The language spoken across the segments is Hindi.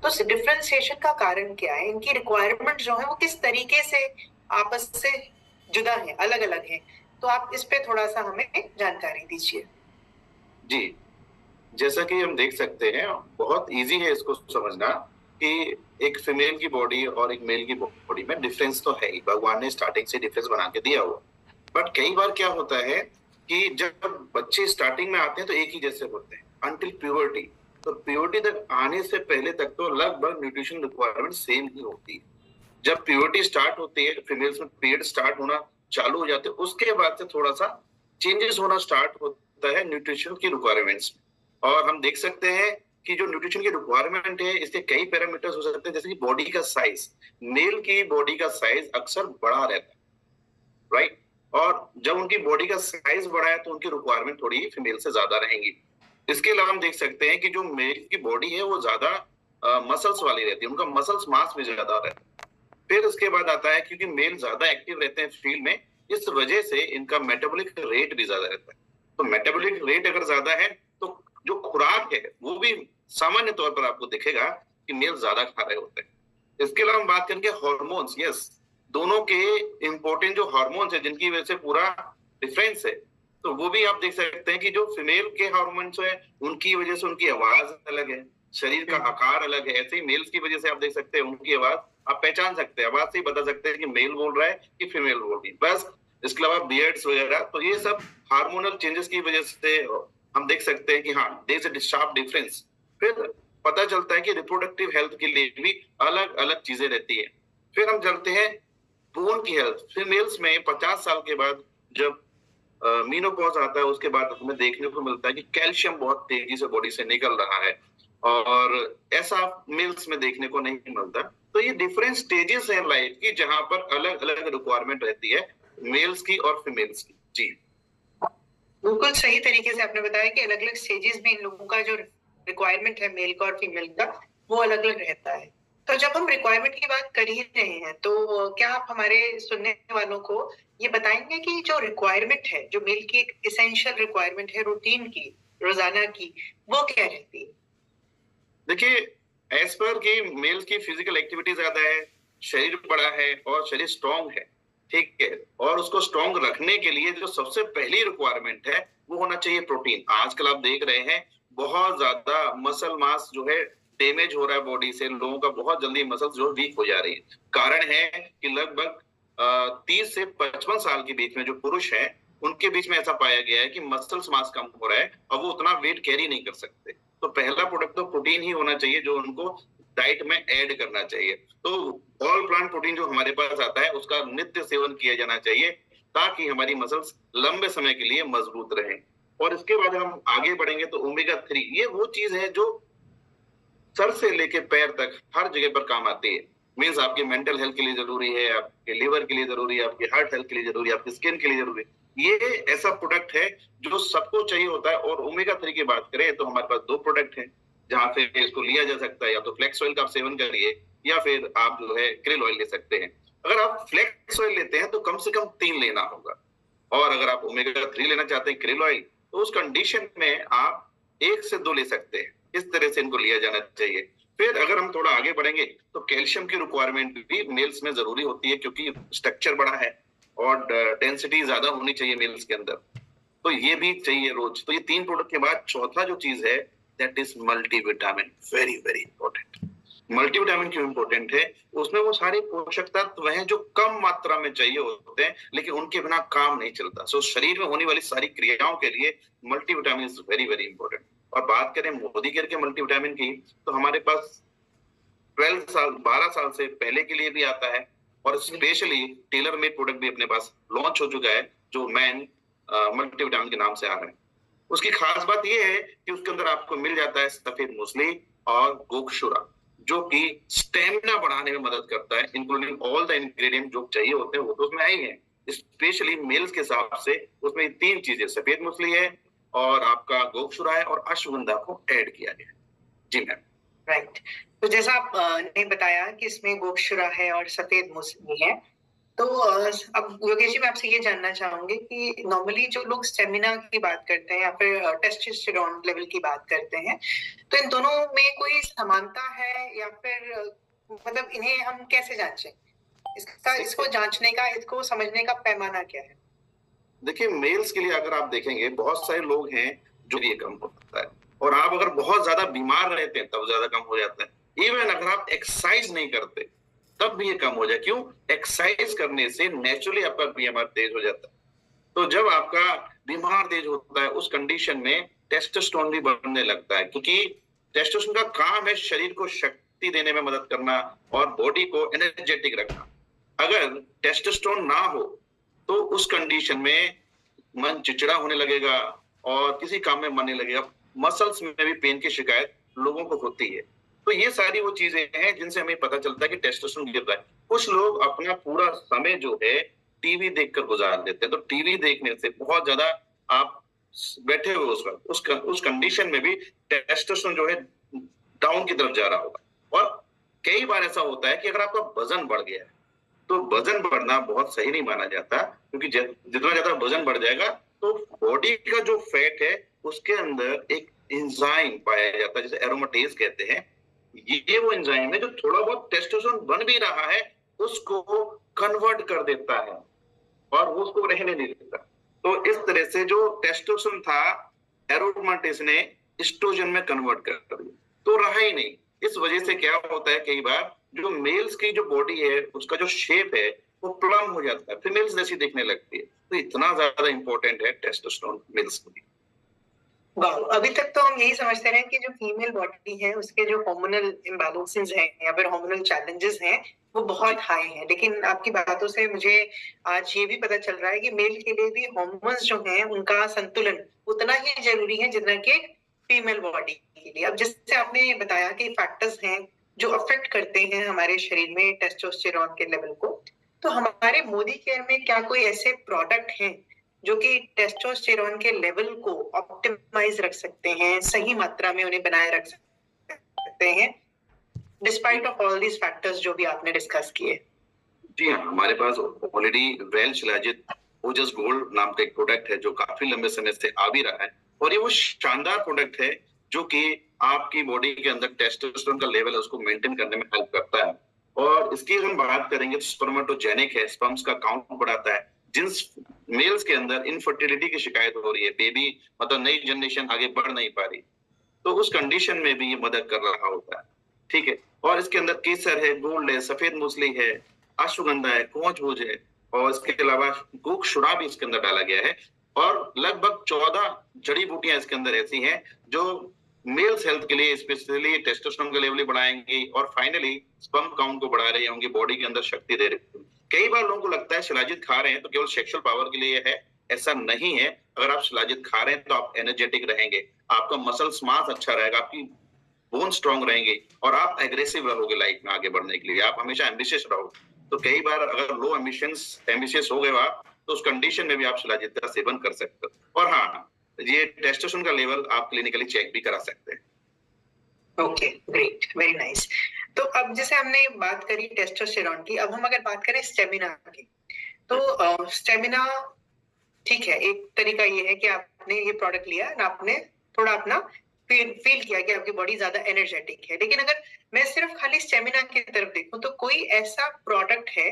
तो डिफरेंशिएशन का कारण क्या है? इनकी रिक्वायरमेंट जो है वो किस तरीके से आपस से जुदा है, अलग अलग है? तो आप इस पे थोड़ा सा हमें जानकारी दीजिए। जी, जैसा कि हम देख सकते हैं, बहुत इजी है इसको समझना कि एक फीमेल की बॉडी और एक मेल की बॉडी में डिफरेंस तो है ही। भगवान ने स्टार्टिंग से डिफरेंस बना के दिया हुआ। बट कई बार क्या होता है कि जब बच्चे स्टार्टिंग में आते हैं तो एक ही जैसे होते हैं अंटिल प्यूबर्टी। तो प्यूबर्टी तक आने से पहले तक तो लगभग न्यूट्रिशन रिक्वायरमेंट सेम ही होती है। जब प्यूबर्टी स्टार्ट होती है, फीमेल्स में पीरियड स्टार्ट होना चालू हो जाते हैं, उसके बाद से थोड़ा सा चेंजेस होना स्टार्ट होता है न्यूट्रिशन की रिक्वायरमेंट्स में। और हम देख सकते हैं कि जो न्यूट्रिशन की रिक्वायरमेंट है, इसके कई पैरामीटर्स हो सकते हैं, जैसे कि बॉडी का साइज। मेल की बॉडी का साइज अक्सर बड़ा रहता है, राइट। और जब उनकी बॉडी का साइज बड़ा है तो उनकी रिक्वायरमेंट थोड़ी फीमेल से ज्यादा रहेंगी। इसके अलावा हम देख सकते हैं कि जो मेल की बॉडी है वो ज्यादा मसल्स वाली रहती है, उनका मसल्स मास भी ज्यादा रहता है। फिर उसके बाद आता है, क्योंकि मेल ज्यादा एक्टिव रहते हैं फील्ड में, इस वजह से इनका मेटाबॉलिक रेट भी ज्यादा रहता है। तो मेटाबॉलिक रेट अगर ज्यादा है तो जो खुराक है वो भी सामान्य तौर पर आपको दिखेगा कि मेल ज्यादा खा रहे होते हैं। इसके अलावा हम बात करेंगे हार्मोन्स। यस, दोनों के इंपॉर्टेंट जो हार्मोन्स है जिनकी वजह से पूरा डिफरेंस है, तो वो भी आप देख सकते हैं कि जो फीमेल के हार्मोन्स है उनकी वजह से उनकी आवाज अलग है, शरीर का आकार अलग है। ऐसे ही मेल्स की वजह से आप देख सकते हैं उनकी आवाज आप पहचान सकते हैं, आवाज से ही बता सकते हैं कि मेल बोल रहा है कि फीमेल बोल रही है। बस इसके अलावा बियर्ड्स वगैरह, तो ये सब हार्मोनल चेंजेस की वजह से हम देख सकते हैं कि हाँ, there is a sharp difference. फिर पता चलता है कि रिप्रोडक्टिव हेल्थ के लिए भी अलग अलग चीजें रहती है। फिर हम चलते हैं बोन की हेल्थ। फीमेल्स में 50 साल के बाद जब मीनोपॉज आता है, उसके बाद हमें देखने को मिलता है कि कैल्शियम बहुत तेजी से बॉडी से निकल रहा है, और ऐसा मेल्स में देखने को नहीं मिलता। तो ये डिफरेंट स्टेजेस हैं लाइफ की, जहां पर अलग अलग रिक्वायरमेंट रहती है मेल्स की और फीमेल्स की। जी, बिल्कुल सही तरीके से आपने बताया कि अलग अलग स्टेजेस में इन लोगों का जो रिक्वायरमेंट है मेल का और फीमेल का वो अलग अलग रहता है। तो जब हम रिक्वायरमेंट की बात कर ही रहे हैं तो क्या आप हमारे सुनने वालों को ये बताएंगे कि जो रिक्वायरमेंट है, जो मेल की एक एसेंशियल रिक्वायरमेंट है रूटीन की, रोजाना की, वो क्या रहती है? देखिए, एज पर कि मेल्स की फिजिकल एक्टिविटी ज्यादा है, शरीर बड़ा है और शरीर स्ट्रांग है, ठीक है। और उसको स्ट्रांग रखने के लिए जो सबसे पहली रिक्वायरमेंट है वो होना चाहिए प्रोटीन। आजकल आप देख रहे हैं बहुत ज्यादा मसल मास जो है डैमेज हो रहा है बॉडी से, लोगों का बहुत जल्दी मसल्स जो वीक हो जा रही है। कारण है कि लगभग 30 से 55 साल के बीच में जो पुरुष हैं उनके बीच में ऐसा पाया गया है कि मसल्स मास कम हो रहा है और वो उतना वेट कैरी नहीं कर सकते। तो पहला प्रोडक्ट तो प्रोटीन ही होना चाहिए जो उनको डाइट में ऐड करना चाहिए। तो ऑल प्लांट प्रोटीन जो हमारे पास आता है उसका नित्य सेवन किया जाना चाहिए, ताकि हमारी मसल्स लंबे समय के लिए मजबूत रहें। और इसके बाद हम आगे बढ़ेंगे तो ओमेगा 3, ये वो चीज है जो सर से लेके पैर तक हर जगह पर काम आती है। मीन्स आपके मेंटल हेल्थ के लिए जरूरी है, आपके लिवर के लिए जरूरी है, आपके हार्ट हेल्थ के लिए जरूरी है, आपकी स्किन के लिए जरूरी है। ये ऐसा प्रोडक्ट है जो सबको चाहिए होता है। और ओमेगा 3 की बात करें तो हमारे पास दो प्रोडक्ट हैं जहां से इसको लिया जा सकता है। या तो फ्लेक्स ऑयल का आप सेवन करिए, या फिर आप जो है क्रिल ऑयल ले सकते हैं। अगर आप फ्लेक्स ऑयल लेते हैं तो कम से कम 3 लेना होगा, और अगर आप ओमेगा 3 लेना चाहते हैं क्रिल ऑयल, तो उस कंडीशन में आप 1 से 2 ले सकते हैं। इस तरह से इनको लिया जाना चाहिए। फिर अगर हम थोड़ा आगे बढ़ेंगे तो कैल्शियम की रिक्वायरमेंट भी मेल्स में जरूरी होती है, क्योंकि स्ट्रक्चर बड़ा है और डेंसिटी ज्यादा होनी चाहिए मेल्स के अंदर, तो ये भी चाहिए रोज। तो ये 3 प्रोडक्ट के बाद चौथा जो चीज है, that is multivitamin. Very very important. Multivitamin क्यों इंपॉर्टेंट है? उसमें वो सारे पोषक तत्व हैं जो कम मात्रा में चाहिए होते हैं, लेकिन उनके बिना काम नहीं चलता। सो शरीर में होने वाली सारी क्रियाओं के लिए multivitamin is very very important. और बात करें मोदी केयर के मल्टीविटामिन की, तो हमारे पास 12 साल से पहले के लिए भी आता है, और स्पेशली टेलर मेड प्रोडक्ट भी अपने पास लॉन्च हो चुका है, जो मैन मल्टीविटामिन के नाम से आ रहा है। उसकी खास बात यह है कि उसके अंदर आपको मिल जाता है सफेद मूसली और गोक्षुरा, जो कि स्टेमिना बढ़ाने में मदद करता है। इंक्लूडिंग ऑल द इंग्रेडिएंट जो चाहिए होते हैं वो तो उसमें आए ही हैं। स्पेशली मेल्स के हिसाब से उसमें 3 चीजें, सफेद मूसली है और आपका गोक्षुरा है और अश्वगंधा को ऐड किया गया है। जी मैम। राइट। तो जैसा आप ने बताया कि इसमें गोक्षुरा है और सफेद मूसली है, तो अब योगेश जी मैं आपसे ये जानना चाहूंगी कि नॉर्मली जो लोग स्टेमिना की बात करते हैं या फिर टेस्टोस्टेरोन लेवल की बात करते हैं, तो इन दोनों में कोई समानता है या फिर मतलब इन्हें हम कैसे जांचें? इसको जांचने का, इसको समझने का पैमाना क्या है? देखिए, मेल्स के लिए अगर आप देखेंगे, बहुत सारे लोग हैं जो ये कम होता है, और आप अगर बहुत ज्यादा बीमार रहते हैं तब ज्यादा कम हो जाता है। इवन अगर आप एक्सरसाइज नहीं करते तब भी ये कम हो जाए। क्यों? एक्सरसाइज करने से नेचुरली आपका बीएमआर तेज हो जाता है। तो जब आपका बीमार तेज होता है उस कंडीशन में टेस्टोस्टेरोन भी बढ़ने लगता है, क्योंकि टेस्टोस्टेरोन का काम है शरीर को शक्ति देने में मदद करना और बॉडी को एनर्जेटिक रखना। अगर टेस्टोस्टेरोन ना हो तो उस कंडीशन में मन चिड़चिड़ा होने लगेगा और किसी काम में मन नहीं लगेगा। मसल्स में भी पेन की शिकायत लोगों को होती है। तो ये सारी वो चीजें हैं जिनसे हमें पता चलता है कि टेस्टोस्टेरोन गिर रहा है। कुछ लोग अपना पूरा समय जो है टीवी देखकर गुजार देते हैं। तो टीवी देखने से बहुत ज्यादा आप बैठे हुए उस वक्त उस कंडीशन में भी टेस्टोस्टेरोन जो है डाउन की तरफ जा रहा होगा। और कई बार ऐसा होता है कि अगर आपका वजन बढ़ गया है तो वजन बढ़ना बहुत सही नहीं माना जाता, क्योंकि जितना ज्यादा वजन बढ़ जाएगा तो बॉडी का जो फैट है उसके अंदर एक एंजाइम पाया जाता है जिसे एरोमेटेज कहते हैं। ये वो एंजाइम है जो थोड़ा बहुत टेस्टोस्टेरोन बन भी रहा है उसको कन्वर्ट कर देता है और वो उसको रहने नहीं देता। तो इस तरह से जो टेस्टोस्टेरोन था एरोमेटेज ने एस्ट्रोजन में कन्वर्ट कर दिया, तो रहा ही नहीं। इस वजह से क्या होता है, कई बार जो मेल्स की जो बॉडी है उसका जो शेप है वो प्लम हो जाता है, फीमेल्स जैसी दिखने लगती है। तो इतना ज्यादा इंपॉर्टेंट है टेस्टोस्टेरोन मेल्स के लिए। वाह! अभी तक तो हम यही समझते रहे कि जो फीमेल बॉडी है उसके जो हार्मोनल इम्बैलेंसेस हैं या फिर हार्मोनल चैलेंजेस हैं वो बहुत हाई हैं। लेकिन आपकी बातों से मुझे आज ये भी पता चल रहा है कि मेल के लिए भी हार्मोन्स जो हैं उनका संतुलन उतना ही ज़रूरी है जितना कि फीमेल बॉडी के लिए। अब जैसे आपने बताया कि फैक्टर्स हैं जो अफेक्ट करते हैं हमारे शरीर में टेस्टोस्टेरोन के लेवल को। तो हमारे मोदी केयर में क्या कोई ऐसे प्रोडक्ट हैं जो कि टेस्टोस्टेरोन के लेवल को ऑप्टिमाइज रख सकते हैं, सही मात्रा में उन्हें बनाए रख सकते हैं, despite of all these factors जो भी आपने डिस्कस किए? जी हाँ, हमारे पास ऑलरेडी वेल शिलाजित ओजस गोल्ड नाम का एक प्रोडक्ट है जो काफी लंबे समय से आ भी रहा है, और ये वो शानदार प्रोडक्ट है जो कि आपकी बॉडी के अंदर टेस्टोस्टेरोन का लेवल है उसको मेंटेन करने में हेल्प करता है। और इसकी अगर हम बात करेंगे तो स्पर्मेटोजेनिक है, स्पर्म्स का काउंट बढ़ाता है। जिन मेल्स के अंदर इनफर्टिलिटी की शिकायत हो रही है, बेबी मतलब नई जनरेशन आगे बढ़ नहीं पा रही, तो उस कंडीशन में भी ये मदद कर रहा होता है। ठीक है। और इसके अंदर केसर है, गोल्ड है, सफेद मूसली है, अश्वगंधा है, कोंच है, और इसके अलावा गुग्शुरा भी इसके अंदर डाला गया है। और लगभग 14 जड़ी बूटियां इसके अंदर ऐसी हैं जो मेल्स हेल्थ के लिए स्पेशली टेस्टोस्टेरोन का लेवल बढ़ाएंगी और फाइनली स्पर्म काउंट को बढ़ा रही होंगी, बॉडी के अंदर शक्ति दे रही होंगी। कई बार लोगों को लगता है शिलाजित खा रहे हैं तो केवल सेक्सुअल पावर के लिए है, ऐसा नहीं है। अगर आप शिलाजित खा रहे हैं तो आप एनर्जेटिक रहेंगे, आपका मसल्स मास अच्छा रहेगा, आपकी बोन स्ट्रांग रहेंगे और आप एग्रेसिव रहोगे लाइफ में आगे बढ़ने के लिए, आप हमेशा एम्बिशियस रहोगे। तो कई बार अगर लो एम्बिशियस हो गए आप तो उस कंडीशन में भी आप शिलाजित का सेवन कर सकते हो। और हाँ, ये टेस्टोस्टेरोन का लेवल आप क्लिनिकली चेक भी करा सकते हैं। Okay, great, very nice. तो अब जैसे हमने बात करी टेस्टोस्टेरोन की, अब हम अगर बात करें स्टेमिना की, तो स्टेमिना ठीक है, एक तरीका ये है कि आपने ये प्रोडक्ट लिया और आपने थोड़ा अपना फील किया कि आपकी बॉडी ज्यादा एनर्जेटिक है। लेकिन अगर मैं सिर्फ खाली स्टेमिना की तरफ देखूं तो कोई ऐसा प्रोडक्ट है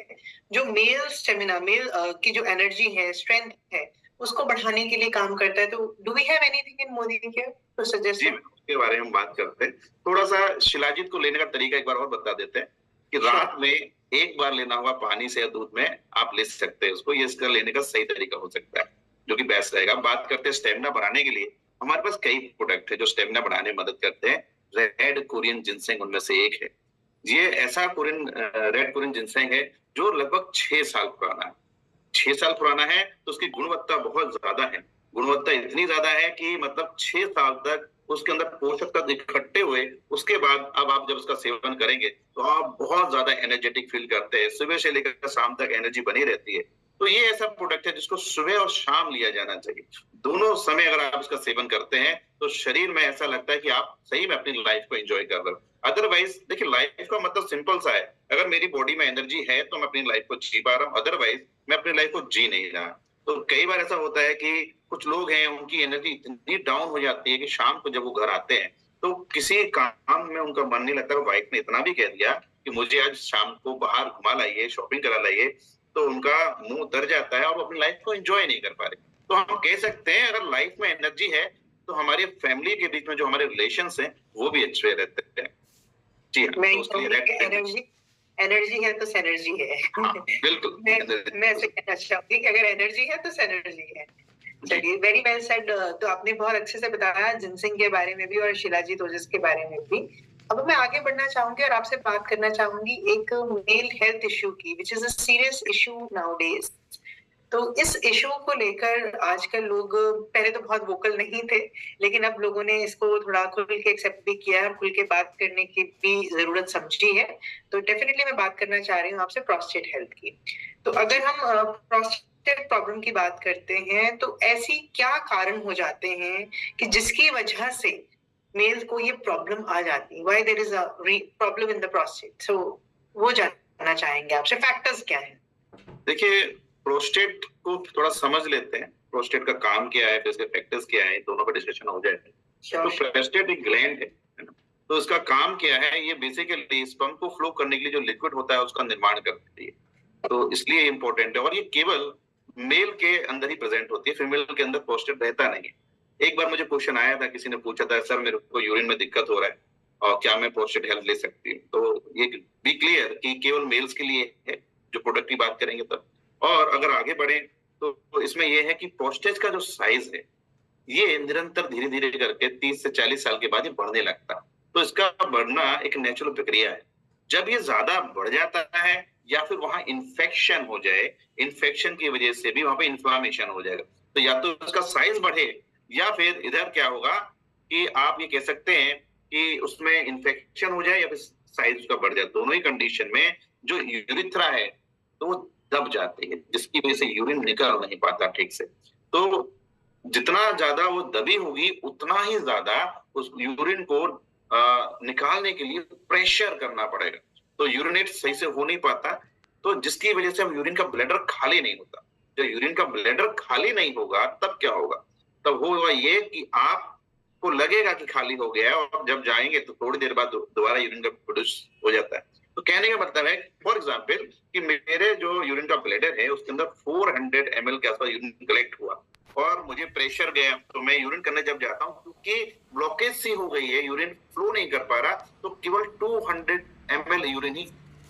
जो मेल स्टेमिना, मेल की जो एनर्जी है, स्ट्रेंथ है, उसको बढ़ाने के लिए काम करता है? तो do we have anything in Modicare to suggest? जी, उसके बारे में बात करते हैं। थोड़ा सा शिलाजित को लेने का तरीका एक बार और बता देते हैं कि रात में एक बार लेना हुआ पानी से या दूध में आप ले सकते हैं उसको। ये इसका लेने का सही तरीका हो सकता है जो कि बेस्ट रहेगा। बात करते हैं स्टेमिना बढ़ाने के लिए, हमारे पास कई प्रोडक्ट है जो स्टेमिना बढ़ाने में मदद करते हैं। रेड कोरियन जिनसेंग उनमें से एक है। ये ऐसा रेड कोरियन जिनसेंग है जो लगभग 6 साल पुराना है। 6 साल पुराना है तो उसकी गुणवत्ता बहुत ज्यादा है। गुणवत्ता इतनी ज्यादा है कि मतलब 6 साल तक उसके अंदर पोषक तत्व इकट्ठे हुए, उसके बाद अब आप जब उसका सेवन करेंगे तो आप बहुत ज्यादा एनर्जेटिक फील करते हैं, सुबह से लेकर शाम तक एनर्जी बनी रहती है। तो ये ऐसा प्रोडक्ट है जिसको सुबह और शाम लिया जाना चाहिए। दोनों समय अगर आप इसका सेवन करते हैं तो शरीर में ऐसा लगता है कि आप सही में अपनी लाइफ को एंजॉय कर रहे हो। अदरवाइज देखिए, लाइफ का मतलब सिंपल सा है, अगर मेरी बॉडी में एनर्जी है तो मैं अपनी लाइफ को जी पा रहा हूँ, अदरवाइज मैं अपनी लाइफ को जी नहीं रहा। तो कई बार ऐसा होता है कि कुछ लोग हैं, उनकी एनर्जी इतनी डाउन हो जाती है कि शाम को जब वो घर आते हैं तो किसी काम में उनका मन नहीं लगता। वाइफ ने इतना भी कह दिया कि मुझे आज शाम को बाहर घुमा लाइए, शॉपिंग करा लाइए, तो उनका मुंह उतर जाता है और वो अपनी लाइफ को एंजॉय नहीं कर पा रहे। तो हम कह सकते हैं अगर लाइफ में एनर्जी है तो हमारी फैमिली के बीच में जो हमारे रिलेशंस हैं वो भी अच्छे रहते हैं। जी हाँ, मैं तो उसके लिए कहूंगी कि एनर्जी एनर्जी है तो सैनर्जी है। हाँ, बिल्कुल। मैं ऐसे कहना चाहूंगी कि अगर एनर्जी है तो सैनर्जी है। चलिए, वेरी वेल सेड। तो आपने बहुत अच्छे से बताया जिनसिंग के बारे में भी और शिलाजीत ओजस के बारे में भी। अब मैं आगे बढ़ना चाहूंगी और आपसे बात करना चाहूंगी एक मेल हेल्थ इश्यू की, which is a serious issue nowadays. तो इस इशू को लेकर आजकल लोग, पहले तो बहुत वोकल नहीं थे, लेकिन अब लोगों ने इसको थोड़ा खुल के एक्सेप्ट भी किया है, खुल के बात करने की भी जरूरत समझी है। तो डेफिनेटली मैं बात करना चाह रही हूँ आपसे प्रोस्टेट हेल्थ की। तो अगर हम प्रोस्टेट प्रॉब्लम की बात करते हैं तो ऐसी क्या कारण हो जाते हैं कि जिसकी वजह से मेल को ये प्रॉब्लम आ जाती है, why there is a problem in the prostate. So वो जानना चाहेंगे आपसे, फैक्टर्स क्या है? देखिए, प्रोस्टेट को थोड़ा समझ लेते हैं। प्रोस्टेट का काम क्या है, फिर इसके फैक्टर्स क्या है, दोनों पर डिस्कशन हो जाएगा। तो प्रोस्टेट एक ग्लैंड है ना? तो इसका काम क्या है, ये बेसिकली स्पर्म को फ्लो करने के लिए जो लिक्विड होता है उसका निर्माण करती है। तो इसलिए इम्पोर्टेंट है और ये केवल मेल के अंदर ही प्रेजेंट होती है, फीमेल के अंदर प्रोस्टेट रहता नहीं है। एक बार मुझे क्वेश्चन आया था, किसी ने पूछा था, सर मेरे को यूरिन में दिक्कत हो रहा है और क्या मैं प्रोस्टेट हेल्प ले सकती हूँ? तो ये बी क्लियर कि केवल मेल्स के लिए है, जो प्रोडक्ट की बात करेंगे तब। और अगर आगे बढ़े तो इसमें यह है कि प्रोस्टेट का जो साइज है ये निरंतर धीरे धीरे करके 30 से 40 साल के बाद ये बढ़ने लगता है। तो इसका बढ़ना एक नेचुरल प्रक्रिया है। जब ये ज्यादा बढ़ जाता है या फिर वहां इन्फेक्शन हो जाए, इन्फेक्शन की वजह से भी वहां पे इन्फ्लामेशन हो जाएगा। तो या तो इसका साइज बढ़े या फिर इधर क्या होगा कि आप ये कह सकते हैं कि उसमें इन्फेक्शन हो जाए या फिर साइज उसका बढ़ जाए। दोनों ही कंडीशन में जो यूरिथ्रा है तो वो दब जाती है, जिसकी वजह से यूरिन निकल नहीं पाता ठीक से। तो जितना ज्यादा वो दबी होगी उतना ही ज्यादा उस यूरिन को निकालने के लिए प्रेशर करना पड़ेगा। तो यूरिनेट सही से हो नहीं पाता, तो जिसकी वजह से अब यूरिन का ब्लैडर खाली नहीं होता। जब यूरिन का ब्लैडर खाली नहीं होगा तब क्या होगा? तब होगा ये कि आपको लगेगा कि खाली हो गया है और जब जाएंगे तो थोड़ी देर बाद दोबारा यूरिन का प्रोड्यूस हो जाता है। तो कहने का मतलब है, फॉर एग्जाम्पल, कि मेरे जो यूरिन का ब्लैडर है उसके अंदर 400 ml के आसपास यूरिन कलेक्ट हुआ और मुझे प्रेशर गया, तो मैं यूरिन करने जब जाता हूँ क्योंकि ब्लॉकेज सी हो गई है, यूरिन फ्लो नहीं कर पा रहा, तो केवल 200 ml urine he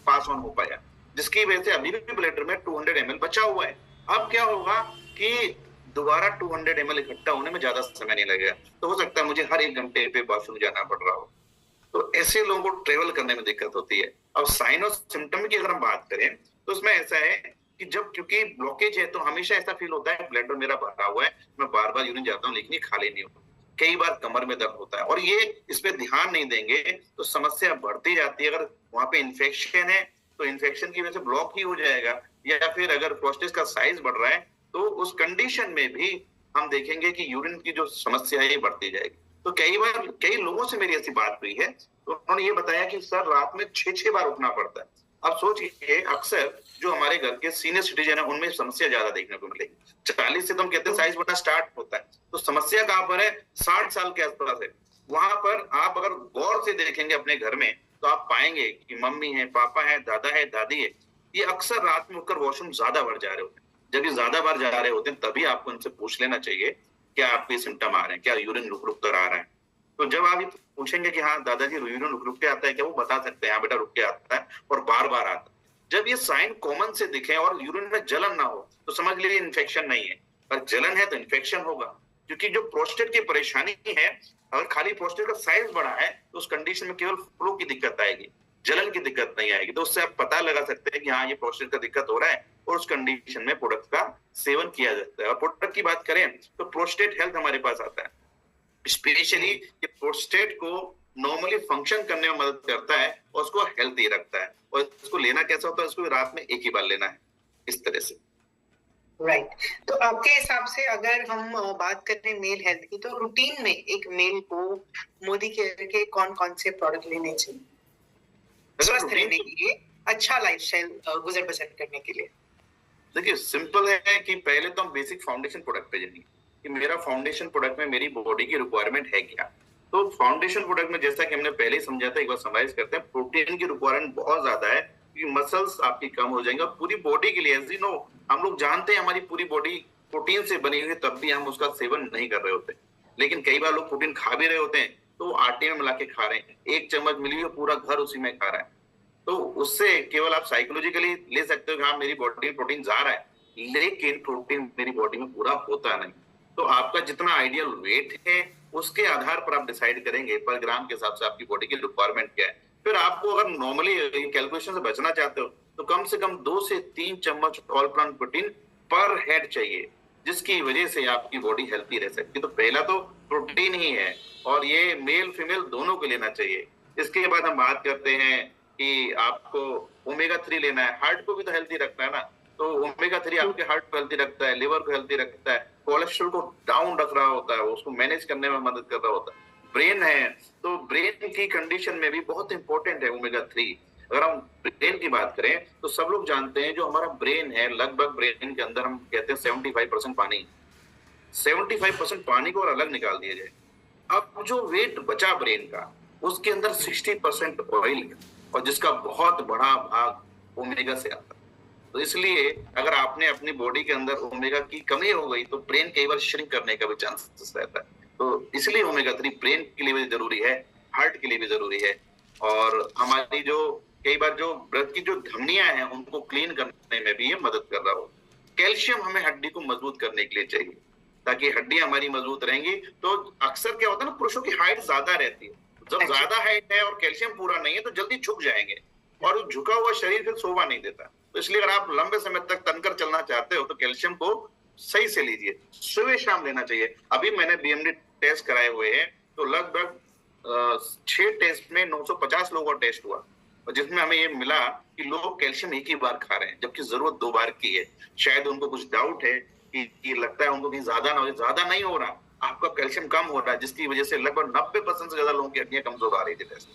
pass on हो पाया, जिसकी वजह से अभी भी ब्लैडर में 200 ml बचा हुआ है। अब क्या होगा कि दोबारा 200 ml इकट्ठा होने में ज्यादा समय नहीं लगेगा। तो हो सकता है मुझे हर 1 घंटे पे बाथरूम जाना पड़ रहा हो। तो ऐसे लोगों को ट्रेवल करने में दिक्कत होती है। अब साइन और सिम्टम की अगर हम बात करें तो उसमें ऐसा है कि जब क्योंकि ब्लॉकेज है तो हमेशा ऐसा फील होता है ब्लैडर मेरा भरा हुआ है, मैं बार बार यूरिन जाता हूँ लेकिन ये खाली नहीं होता। कई बार कमर में दर्द होता है और ये इस पे ध्यान नहीं देंगे तो समस्या बढ़ती जाती है। अगर वहां पे इन्फेक्शन है तो इन्फेक्शन की वजह से ब्लॉक ही हो जाएगा, या फिर अगर प्रोस्टेट का साइज बढ़ रहा है तो उस कंडीशन में भी हम देखेंगे कि यूरिन की जो समस्या है ये बढ़ती जाएगी। तो कई बार कई लोगों से मेरी ऐसी बात हुई है तो उन्होंने ये बताया कि सर रात में 6-6 बार उठना पड़ता है। अब सोचिए, अक्सर जो हमारे घर के सीनियर सिटीजन है उनमें समस्या ज्यादा देखने को मिलेगी। 40 से तो हम कहते हैं साइज बढ़ना स्टार्ट होता है, तो समस्या कहां पर है? 60 साल के आसपास है। वहां पर आप अगर गौर से देखेंगे अपने घर में तो आप पाएंगे कि मम्मी है, पापा है, दादा है, दादी है, ये अक्सर रात में उठकर वॉशरूम ज्यादा बार जा रहे होते हैं। जब ये ज्यादा बार जा रहे होते हैं तभी आपको इनसे पूछ लेना चाहिए क्या आपके सिम्टम आ रहे हैं, क्या यूरिन रुक रुक कर आ रहा है। तो जब आप पूछेंगे कि हाँ दादाजी यूरिन रुक रुक के आता है क्या, वो बता सकते हैं हाँ बेटा रुक के आता है और बार बार आता है। जब ये साइन कॉमन से दिखे और यूरिन में जलन ना हो तो समझ लीजिए इन्फेक्शन नहीं है, और जलन है तो इन्फेक्शन होगा। क्योंकि जो प्रोस्टेट की परेशानी है, अगर खाली प्रोस्टेट का साइज बड़ा है तो उस कंडीशन में केवल फ्लो की दिक्कत आएगी, जलन की दिक्कत नहीं आएगी। तो उससे आप पता लगा सकते हैं कि हाँ ये प्रोस्टेट का दिक्कत हो रहा है और उस कंडीशन में प्रोडक्ट का सेवन किया जाता है। और प्रोडक्ट की बात करें तो प्रोस्टेट हेल्थ हमारे पास आता है, स्पेशली ये प्रोस्टेट को नॉर्मली फंक्शन करने में मदद करता है और उसको हेल्थी रखता है। और इसको लेना कैसा होता है? उसको रात में एक ही बार लेना है, इस तरह से। राइट। तो आपके हिसाब से अगर हम बात करें मेल हेल्थ की, तो रूटीन में एक मेल को मोदी केयर के कौन कौन से प्रोडक्ट लेने चाहिए स्वस्थ रहने के लिए? अच्छा लाइफस्टाइल गुजर बसर करने के लिए? देखिए सिंपल है कि पहले तो हम बेसिक फाउंडेशन प्रोडक्ट पे जाएंगे कि मेरा फाउंडेशन प्रोडक्ट में मेरी बॉडी की रिक्वायरमेंट है क्या। तो फाउंडेशन प्रोडक्ट में जैसा कि हमने पहले ही समझा था, एक बार समराइज करते हैं, प्रोटीन की रिक्वायरमेंट बहुत ज्यादा है क्योंकि मसल्स आपकी कम हो जाएंगे और पूरी बॉडी के लिए एज यू नो हम लोग जानते हैं हमारी पूरी बॉडी प्रोटीन से बनी हुई है, तब भी हम उसका सेवन नहीं कर रहे होते। लेकिन कई बार लोग प्रोटीन खा भी रहे होते हैं तो वो आटे में मिला के खा रहे हैं, एक चम्मच मिली हुई पूरा घर उसी में खा रहा है। तो उससे केवल आप साइकोलॉजिकली ले सकते हो कि हाँ मेरी बॉडी में प्रोटीन जा रहा है, लेकिन प्रोटीन मेरी बॉडी में पूरा होता नहीं। तो आपका जितना आइडियल वेट है उसके आधार पर आप डिसाइड करेंगे पर ग्राम के हिसाब से आपकी बॉडी की रिक्वायरमेंट क्या है। फिर आपको अगर नॉर्मली कैलकुलेशन से बचना चाहते हो तो कम से कम 2 से 3 चम्मच ऑल प्लांट प्रोटीन पर हेड चाहिए, जिसकी वजह से आपकी बॉडी हेल्थी रह सकती है। तो पहला तो प्रोटीन ही है और ये मेल फीमेल दोनों को लेना चाहिए। इसके बाद हम बात करते हैं कि आपको ओमेगा 3 लेना है, हार्ट को भी तो हेल्थी रखना है ना। तो ओमेगा 3 आपके हार्ट को हेल्थी रखता है, लिवर को हेल्थी रखता है, कोलेस्ट्रॉल को डाउन रख रहा होता है, उसको मैनेज करने में मदद कर रहा होता है। ब्रेन है तो ब्रेन की कंडीशन में भी बहुत इंपॉर्टेंट है ओमेगा 3। अगर हम ब्रेन की बात करें तो सब लोग जानते हैं जो हमारा ब्रेन है, लगभग ब्रेन के अंदर हम कहते हैं 75% पानी, 75% पानी को और अलग निकाल दिया जाए, अब जो वेट बचा ब्रेन का उसके अंदर 60% ऑयल है और जिसका बहुत बड़ा भाग ओमेगा से आता है। तो इसलिए अगर आपने अपनी बॉडी के अंदर ओमेगा की कमी हो गई तो ब्रेन कई बार श्रिंक करने का भी चांसेस रहता है। तो इसलिए ओमेगा 3 ब्रेन के लिए भी जरूरी है, हार्ट के लिए भी जरूरी है। और हमारी जो कई बार जो ब्लड की जो धमनियां हैं उनको क्लीन करने में भी ये मदद कर रहा हो। कैल्शियम हमें हड्डी को मजबूत करने के लिए चाहिए ताकि हड्डियां हमारी मजबूत रहेंगी। तो अक्सर क्या होता है ना, पुरुषों की हाइट ज्यादा रहती है, जब ज्यादा हाइट है और कैल्शियम पूरा नहीं है तो जल्दी झुक जाएंगे और झुका हुआ शरीर फिर शोभा नहीं देता। तो इसलिए अगर आप लंबे समय तक तनकर चलना चाहते हो तो कैल्शियम को सही से लीजिए, सुबह शाम लेना चाहिए। अभी मैंने बीएमडी टेस्ट कराए हुए हैं तो लगभग 6 टेस्ट में 950 लोगों का टेस्ट हुआ और जिसमें हमें ये मिला कि लोग कैल्शियम एक ही बार खा रहे हैं जबकि जरूरत 2 बार की है। शायद उनको कुछ डाउट है कि लगता है उनको कहीं ज्यादा ना हो, ज्यादा नहीं हो रहा, आपका कैल्शियम कम हो रहा है, जिसकी वजह से लगभग 90% से ज्यादा लोगों की हड्डियां कमजोर आ रही थी टेस्ट।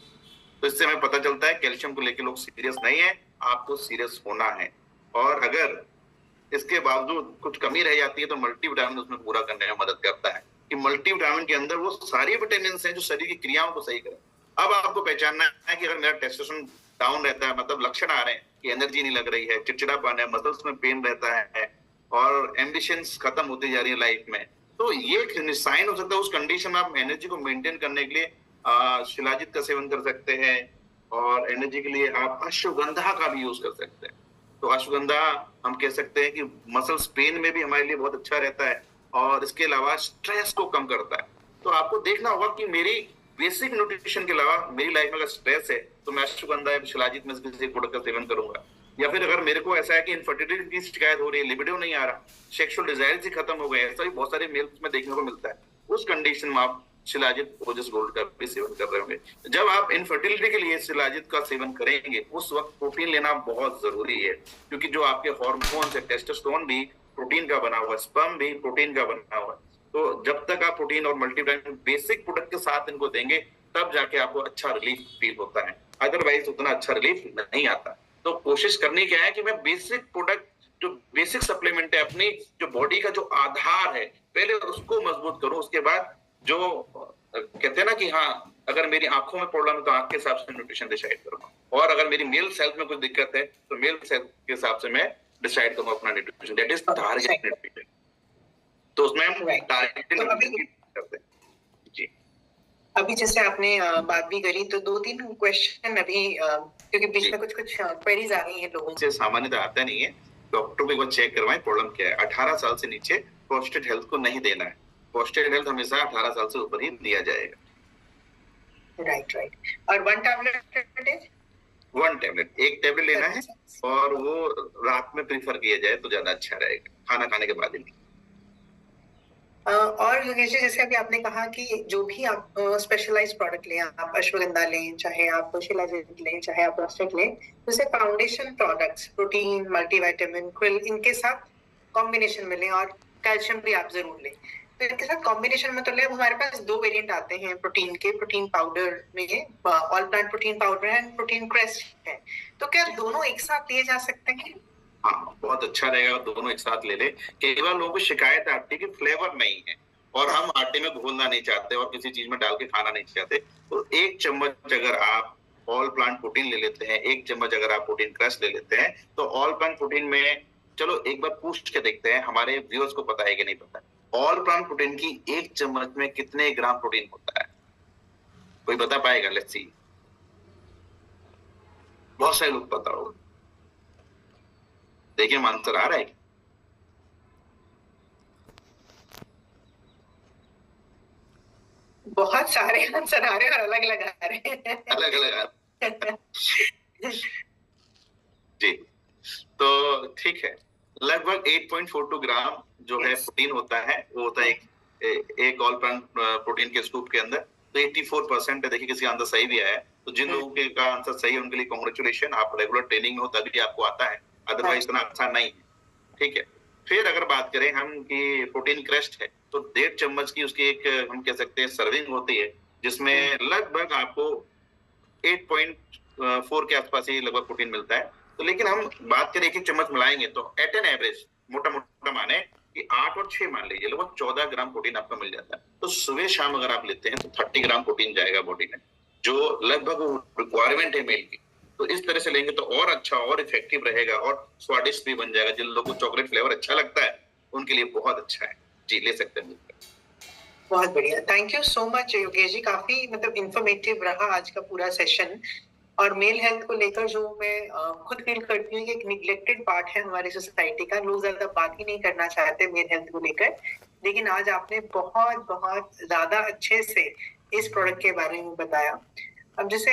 तो इससे हमें पता चलता है कैल्शियम को लेकर लोग सीरियस नहीं है, आपको सीरियस होना है। और अगर इसके बावजूद कुछ कमी रह जाती है तो मल्टीविटामिन उसमें पूरा करने में मदद करता है कि मल्टीविटामिन के अंदर वो सारी विटामिन हैं जो शरीर की क्रियाओं को सही करें। अब आपको पहचानना है कि अगर मेरा टेस्टोस्टेरोन डाउन रहता है, मतलब लक्षण आ रहे हैं कि एनर्जी नहीं लग रही है, चिड़चिड़ापन है, मसल्स में पेन रहता है और एम्बिशंस खत्म होती जा रही है लाइफ में, तो ये साइन हो सकता है। उस कंडीशन में आप एनर्जी को मेंटेन करने के लिए शिलाजित का सेवन कर सकते हैं और एनर्जी के लिए आप अश्वगंधा का भी यूज कर सकते हैं। तो अश्वगंधा हम कह सकते हैं कि मसल्स पेन में भी हमारे लिए बहुत अच्छा रहता है और इसके अलावा स्ट्रेस को कम करता है। तो आपको देखना होगा कि मेरी बेसिक न्यूट्रिशन के अलावा मेरी लाइफ में अगर स्ट्रेस है तो मैं अश्वगंधा या शिलाजित में से किसी प्रोडक्ट का सेवन करूंगा। या फिर अगर मेरे को ऐसा है कि इनफर्टिलिटी की शिकायत हो रही है, लिबिडो नहीं आ रहा, सेक्सुअल डिजायर ही खत्म हो गए, ऐसा भी बहुत सारे मेल्स में देखने को मिलता है, उस कंडीशन में आप शिलाजित ओजस गोल्ड का भी सेवन कर रहे होंगे। जब आप इनफर्टिलिटी के लिए शिलाजित का सेवन करेंगे उस वक्त प्रोटीन लेना बहुत जरूरी है क्योंकि जो आपके हार्मोन्स है, टेस्टोस्टेरोन भी प्रोटीन का बना हुआ है, स्पर्म भी प्रोटीन का बना हुआ है। तो जब तक आप प्रोटीन और मल्टीविटामिन बेसिक प्रोडक्ट के साथ इनको देंगे तब जाके आपको अच्छा रिलीफ फील होता है, अदरवाइज उतना अच्छा रिलीफ नहीं आता। तो कोशिश करनी क्या है कि मैं बेसिक प्रोडक्ट जो बेसिक सप्लीमेंट है अपनी जो बॉडी का जो आधार है पहले उसको मजबूत करूं, उसके बाद जो कहते हैं ना कि हाँ अगर मेरी आंखों में प्रॉब्लम है तो आंख के हिसाब से न्यूट्रिशन डिसाइड करूंगा और अगर मेरी मेल सेल्फ में कुछ दिक्कत है तो मेल सेल्फ के हिसाब से मैं डिसाइड करूंगा अपना nutrition, that is target nutrition. तो उसमें हम टारगेट करते हैं। जी अभी जैसे आपने बात भी करी तो 2-3 क्वेश्चन अभी क्योंकि बीच में कुछ क्वेरीज आ रही हैं लोगों से, सामान्यतः आता नहीं है, डॉक्टर को एक बार चेक करवाएं प्रॉब्लम क्या है। 18 साल से नीचे प्रोस्टेट हेल्थ को नहीं देना है, प्रोस्टेट हेल्थ हमेशा 18 साल से ऊपर ही दिया जाएगा। राइट। और 1 टैबलेट 1 टैबलेट, 1 टैबलेट लेना है और वो रात में प्रीफर किया जाए तो ज्यादा अच्छा रहेगा, खाना खाने के बाद ही। और जैसे अभी आपने कहा कि जो भी आप स्पेशलाइज्ड प्रोडक्ट लें, आप अश्वगंधा लें, चाहे आप शिलाजित लें, चाहे आप प्रोस्टेट लें, जैसे foundation products protein, multivitamin, quill, इनके साथ कॉम्बिनेशन में लें और कैल्शियम भी आप जरूर लें। तो इनके साथ कॉम्बिनेशन में तो ले हमारे पास 2 वेरिएंट आते हैं प्रोटीन के, प्रोटीन पाउडर में ऑल प्लांट प्रोटीन पाउडर है एंड प्रोटीन क्रेस्ट है। तो क्या दोनों एक साथ लिए जा सकते हैं? हाँ, बहुत अच्छा रहेगा दोनों एक साथ ले ले। कई बार लोगों को शिकायत आती है कि फ्लेवर नहीं है और हम आटे में घोलना नहीं चाहते और किसी चीज में डाल के खाना नहीं चाहते, तो 1 चम्मच अगर आप ऑल प्लांट प्रोटीन ले लेते हैं, 1 चम्मच अगर आप प्रोटीन क्रस्ट ले लेते हैं, तो ऑल प्लांट प्रोटीन में चलो एक बार पूछ के देखते हैं, हमारे व्यूअर्स को पता है कि नहीं पता। ऑल प्लांट प्रोटीन की 1 चम्मच में कितने ग्राम प्रोटीन होता है? कोई बता पाएगा? Let's see. बहुत सारे लोग पता होगा। देखिए आंसर आ रहा है। बहुत सारे आंसर आ रहे हैं और अलग अलग आ रहे हैं। अलग अलग जी, तो ठीक है, लगभग 8.42 ग्राम जो है प्रोटीन होता है, वो होता है एक ऑल प्लांट प्रोटीन के स्कूप के अंदर। तो 84% है। देखिए किसी आंसर सही भी आया है, तो जिन लोगों के का आंसर सही है उनके लिए कांग्रेचुलेशन, आप रेगुलर ट्रेनिंग में हो तभी आपको आता है, अदरवाइज इतना अच्छा नहीं है। ठीक है, फिर अगर बात करें हम कि प्रोटीन क्रस्ट है, तो 1.5 चम्मच की उसकी एक हम कह सकते हैं सर्विंग होती है, जिसमें लगभग आपको 8.4 के आसपास ही लगभग प्रोटीन मिलता है। तो लेकिन हम बात करें 1 चम्मच मिलाएंगे तो एट एन एवरेज मोटा मोटा माने कि 8 और 6 मान लीजिए, लगभग 14 ग्राम प्रोटीन आपको मिल जाता है। तो सुबह शाम अगर आप लेते हैं तो 30 ग्राम प्रोटीन जाएगा बॉडी में, जो लगभग रिक्वायरमेंट है मेल की। तो इस तरह से लेंगे तो और अच्छा और इफेक्टिव रहेगा और स्वादिष्ट भी बन जाएगा। जिन लोगों को चॉकलेट फ्लेवर अच्छा लगता है उनके लिए बहुत अच्छा है जी, ले सकते हैं। बहुत बढ़िया, thank you so much Yogesh ji, काफी मतलब इंफॉर्मेटिव रहा आज का पूरा सेशन। और मेल हेल्थ को लेकर जो मैं खुद फील करती हूँ कि एक निग्लेक्टेड पार्ट है हमारी सोसाइटी का, लोग ज्यादा बात ही नहीं करना चाहते मेल हेल्थ को लेकर, लेकिन आज आपने बहुत बहुत ज्यादा अच्छे से इस प्रोडक्ट के बारे में बताया। अब जैसे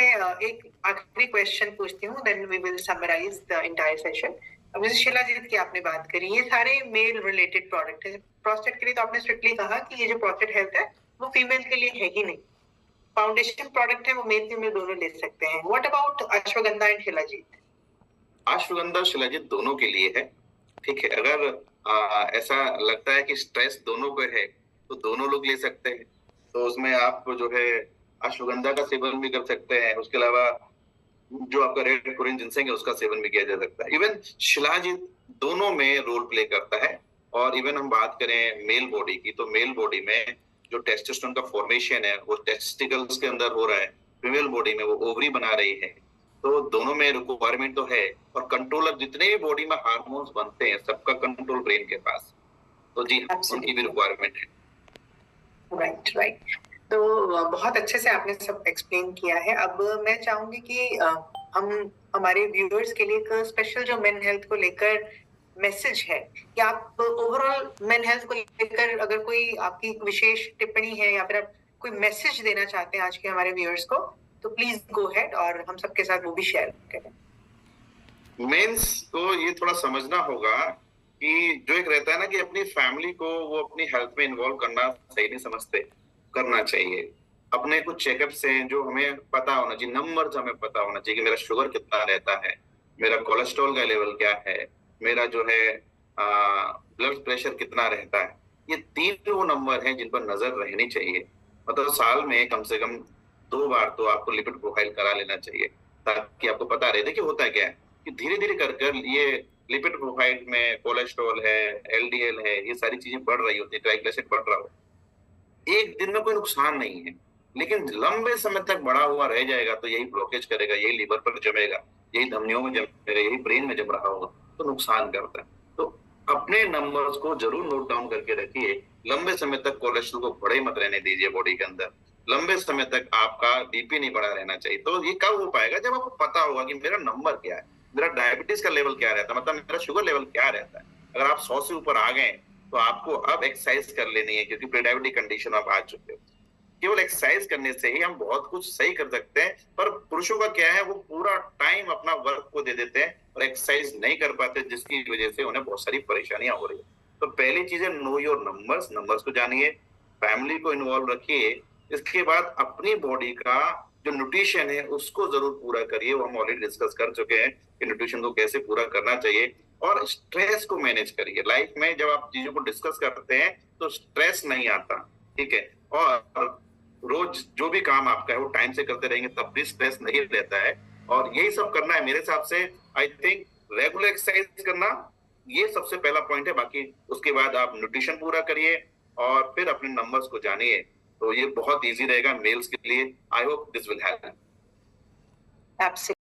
एक आखिरी क्वेश्चन पूछती हूँ, then we will summarise the entire session. अब जैसे शिलाजीत की आपने बात करी, ये सारे मेल रिलेटेड प्रोडक्ट है। प्रोस्टेट के लिए तो आपने स्ट्रिक्टली कहा कि ये जो प्रोस्टेट हेल्थ है वो फीमेल के लिए है ही नहीं, फाउंडेशन प्रोडक्ट है वो मेल फीमेल दोनों ले सकते हैं। What about ashwagandha and shilajit? Ashwagandha shilajit दोनों के लिए है। ठीक है, अगर ऐसा लगता है कि स्ट्रेस दोनों को है तो दोनों लोग ले सकते हैं। तो उसमें आप जो है अश्वगंधा का सेवन भी कर सकते हैं, उसके अलावा जो आपका रेड कोरियन जिनसेंग है उसका सेवन भी किया जा सकता है। इवन शिलाजीत दोनों में रोल प्ले करता है। और इवन हम बात करें मेल बॉडी की, तो मेल बॉडी में जो टेस्टोस्टेरोन का फॉर्मेशन है वो टेस्टिकल्स के अंदर हो रहा है, फीमेल बॉडी में वो ओवरी बना रही है। तो दोनों में रिक्वायरमेंट तो है। और कंट्रोलर जितने भी बॉडी में हार्मोन्स बनते हैं सबका कंट्रोल ब्रेन के पास, तो जी उनकी भी रिक्वायरमेंट है। राइट राइट, तो बहुत अच्छे से आपने सब एक्सप्लेन किया है। अब मैं चाहूंगी कि हम हमारे व्यूअर्स के लिए एक स्पेशल जो मेन हेल्थ को लेकर मैसेज है, कि आप ओवरऑल मेन हेल्थ को लेकर अगर कोई आपकी विशेष टिप्पणी है या फिर आप कोई मैसेज देना चाहते हैं आज के हमारे व्यूअर्स को, तो प्लीज गो अहेड और हम सबके साथ वो भी शेयर करें। मेंस को ये थोड़ा समझना होगा कि जो एक रहता है ना कि अपनी फैमिली को वो अपनी हेल्थ में इन्वॉल्व करना सही नहीं समझते, करना चाहिए। अपने कुछ चेकअप्स हैं जो हमें पता होना चाहिए, नंबर्स हमें पता होना चाहिए कि मेरा शुगर कितना रहता है, मेरा कोलेस्ट्रॉल का लेवल क्या है, मेरा जो है ब्लड प्रेशर कितना रहता है। ये 3 वो नंबर हैं जिन पर नजर रहनी चाहिए। मतलब साल में कम से कम 2 बार तो आपको लिपिड प्रोफाइल करा लेना चाहिए, ताकि आपको पता रहे। देखिए होता है क्या है कि धीरे धीरे कर ये लिपिड प्रोफाइल में कोलेस्ट्रॉल है, एलडीएल है, ये सारी चीजें बढ़ रही होती है, ट्राइग्लिसराइड बढ़ रहा हो, एक दिन में कोई नुकसान नहीं है, लेकिन लंबे समय तक बढ़ा हुआ रह जाएगा तो यही ब्लॉकेज करेगा, यही लीवर पर जमेगा, यही धमनियों में जमेगा, यही ब्रेन में जम रहा होगा, तो नुकसान करता है। तो अपने नंबर्स को जरूर नोट डाउन करके रखिए। लंबे समय तक कोलेस्ट्रॉल को बढ़े मत रहने दीजिए बॉडी के अंदर। लंबे समय तक आपका बीपी नहीं बढ़ा रहना चाहिए। तो ये कब हो पाएगा? जब आपको पता होगा कि मेरा नंबर क्या है, मेरा डायबिटीज का लेवल क्या रहता है, मतलब मेरा शुगर लेवल क्या रहता है। अगर आप 100 से ऊपर आ गए तो आपको अब एक्सरसाइज कर लेनी है, क्योंकि प्री डायबिटिक कंडीशन आप आ चुके हो। केवल एक्सरसाइज करने से ही हम बहुत कुछ सही कर सकते हैं। पर पुरुषों का क्या है, वो पूरा टाइम अपना वर्क को दे देते हैं और एक्सरसाइज नहीं कर पाते, जिसकी वजह से उन्हें बहुत सारी परेशानियां हो रही है। तो पहली चीज है नो योर नंबर्स, नंबर्स को जानिए, फैमिली को इन्वॉल्व रखिए। इसके बाद अपनी बॉडी का जो न्यूट्रिशन है उसको जरूर पूरा करिए। वो हम ऑलरेडी डिस्कस कर चुके हैं कि न्यूट्रिशन को कैसे पूरा करना चाहिए। और स्ट्रेस को मैनेज करिए। लाइफ में जब आप चीजों को डिस्कस करते हैं तो स्ट्रेस नहीं आता, ठीक है। और रोज जो भी काम आपका है वो टाइम से करते रहेंगे तब भी स्ट्रेस नहीं रहता है। और यही सब करना है मेरे हिसाब से। आई थिंक रेगुलर एक्सरसाइज करना ये सबसे पहला पॉइंट है। बाकी उसके बाद आप न्यूट्रिशन पूरा करिए और फिर अपने नंबर्स को जानिए, तो ये बहुत इजी रहेगा मेल्स के लिए। I hope this will help. Absolutely.